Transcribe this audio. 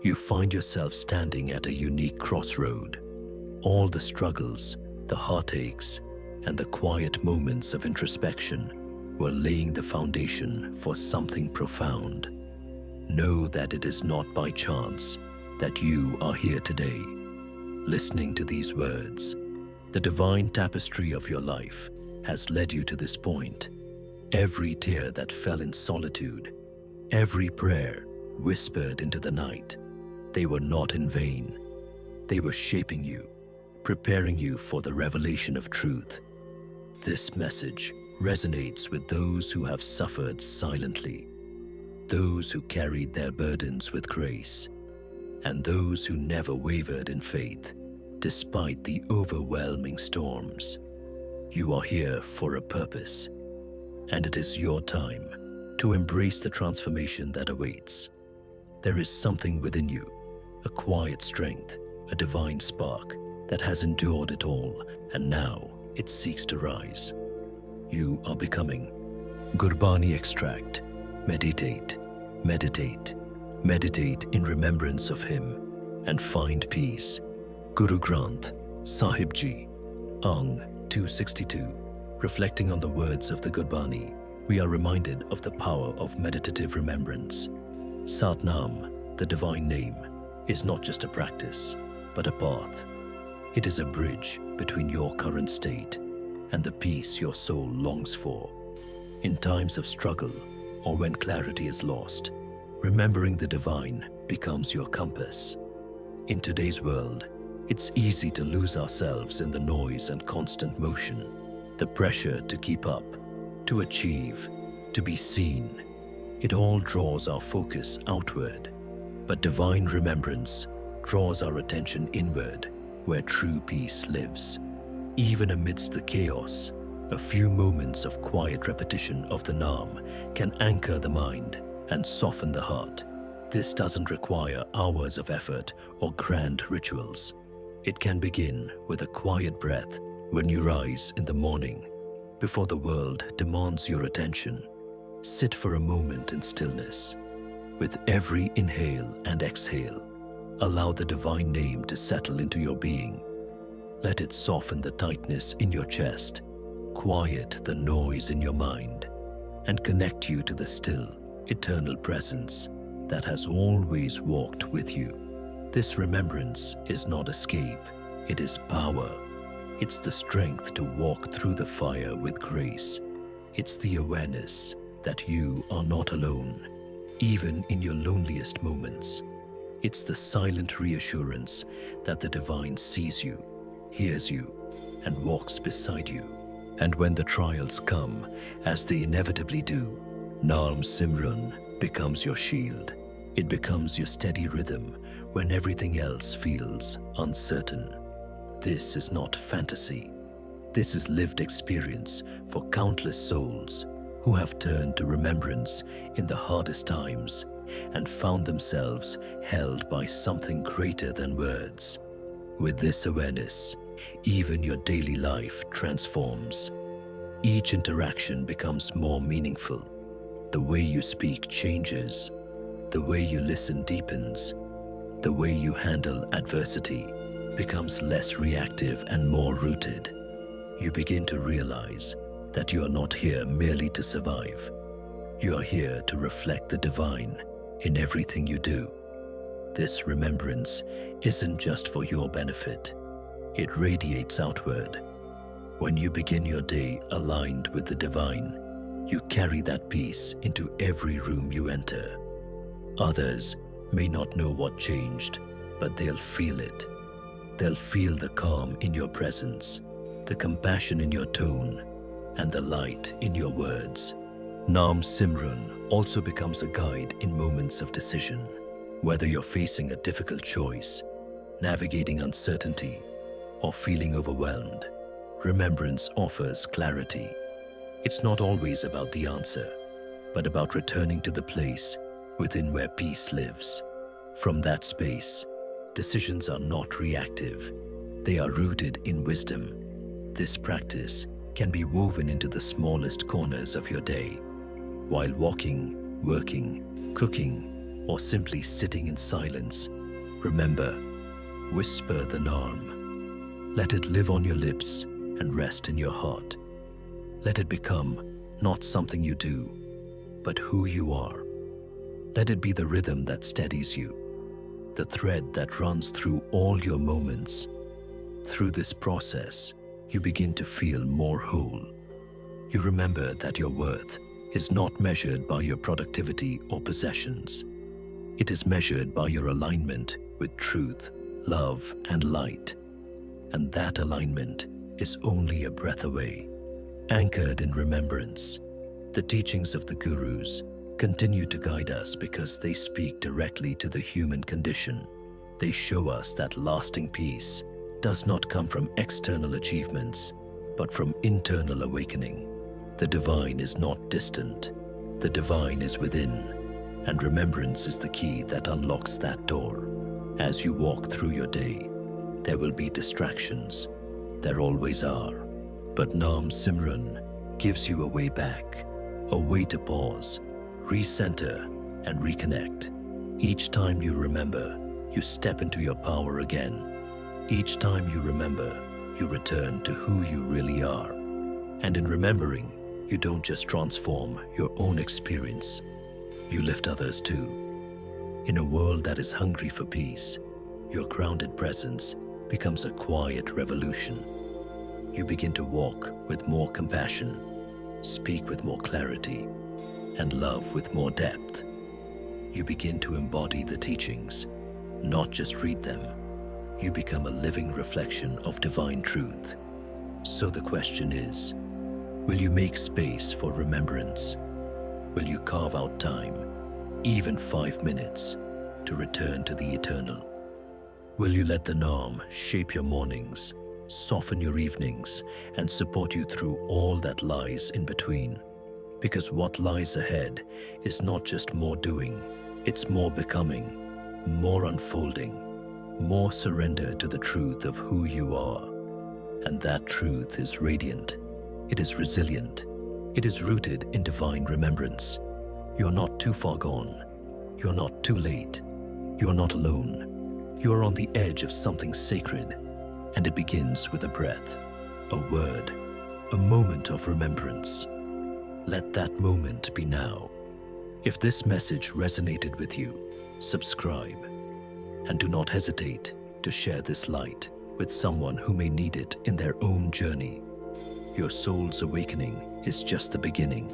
You find yourself standing at a unique crossroad. All the struggles, the heartaches, and the quiet moments of introspection were laying the foundation for something profound. Know that it is not by chance that you are here today, listening to these words. The divine tapestry of your life has led you to this point. Every tear that fell in solitude, every prayer whispered into the night, they were not in vain. They were shaping you, preparing you for the revelation of truth. This message resonates with those who have suffered silently, those who carried their burdens with grace, and those who never wavered in faith despite the overwhelming storms. You are here for a purpose, and it is your time to embrace the transformation that awaits. There is something within you, a quiet strength, a divine spark that has endured it all, and now it seeks to rise. You are becoming. Gurbani extract. Meditate, meditate, meditate in remembrance of Him and find peace. Guru Granth Sahib Ji, Ang 262. Reflecting on the words of the Gurbani, we are reminded of the power of meditative remembrance. Satnam, the divine name, is not just a practice, but a path. It is a bridge between your current state and the peace your soul longs for. In times of struggle or when clarity is lost, remembering the divine becomes your compass. In today's world, it's easy to lose ourselves in the noise and constant motion, the pressure to keep up, to achieve, to be seen. It all draws our focus outward, but divine remembrance draws our attention inward, where true peace lives. Even amidst the chaos, a few moments of quiet repetition of the Naam can anchor the mind and soften the heart. This doesn't require hours of effort or grand rituals. It can begin with a quiet breath when you rise in the morning. Before the world demands your attention, sit for a moment in stillness. With every inhale and exhale, allow the divine name to settle into your being. Let it soften the tightness in your chest, quiet the noise in your mind, and connect you to the still, eternal presence that has always walked with you. This remembrance is not escape, it is power. It's the strength to walk through the fire with grace. It's the awareness that you are not alone, even in your loneliest moments. It's the silent reassurance that the divine sees you, hears you, and walks beside you. And when the trials come, as they inevitably do, Naam Simran becomes your shield. It becomes your steady rhythm when everything else feels uncertain. This is not fantasy. This is lived experience for countless souls who have turned to remembrance in the hardest times and found themselves held by something greater than words. With this awareness, even your daily life transforms. Each interaction becomes more meaningful. The way you speak changes. The way you listen deepens. The way you handle adversity becomes less reactive and more rooted. You begin to realize that you are not here merely to survive. You are here to reflect the divine in everything you do. This remembrance isn't just for your benefit. It radiates outward. When you begin your day aligned with the divine, you carry that peace into every room you enter. Others may not know what changed, but they'll feel it. They'll feel the calm in your presence, the compassion in your tone, and the light in your words. Naam Simran also becomes a guide in moments of decision. Whether you're facing a difficult choice, navigating uncertainty, or feeling overwhelmed, remembrance offers clarity. It's not always about the answer, but about returning to the place within where peace lives. From that space, decisions are not reactive. They are rooted in wisdom. This practice can be woven into the smallest corners of your day. While walking, working, cooking, or simply sitting in silence, remember, whisper the Naam. Let it live on your lips and rest in your heart. Let it become not something you do, but who you are. Let it be the rhythm that steadies you, the thread that runs through all your moments. Through this process, you begin to feel more whole. You remember that your worth is not measured by your productivity or possessions. It is measured by your alignment with truth, love, and light. And that alignment is only a breath away. Anchored in remembrance, the teachings of the Gurus continue to guide us because they speak directly to the human condition. They show us that lasting peace does not come from external achievements, but from internal awakening. The divine is not distant. The divine is within, and remembrance is the key that unlocks that door. As you walk through your day, there will be distractions. There always are. But Naam Simran gives you a way back, a way to pause, recenter, and reconnect. Each time you remember, you step into your power again. Each time you remember, you return to who you really are. And in remembering, you don't just transform your own experience, you lift others too. In a world that is hungry for peace, your grounded presence becomes a quiet revolution. You begin to walk with more compassion, speak with more clarity, and love with more depth. You begin to embody the teachings, not just read them. You become a living reflection of divine truth. So the question is, will you make space for remembrance? Will you carve out time, even 5 minutes, to return to the eternal? Will you let the Naam shape your mornings, soften your evenings, and support you through all that lies in between? Because what lies ahead is not just more doing, it's more becoming, more unfolding, more surrender to the truth of who you are. And that truth is radiant, it is resilient, it is rooted in divine remembrance. You're not too far gone, you're not too late, you're not alone. You are on the edge of something sacred, and it begins with a breath, a word, a moment of remembrance. Let that moment be now. If this message resonated with you, subscribe, and do not hesitate to share this light with someone who may need it in their own journey. Your soul's awakening is just the beginning.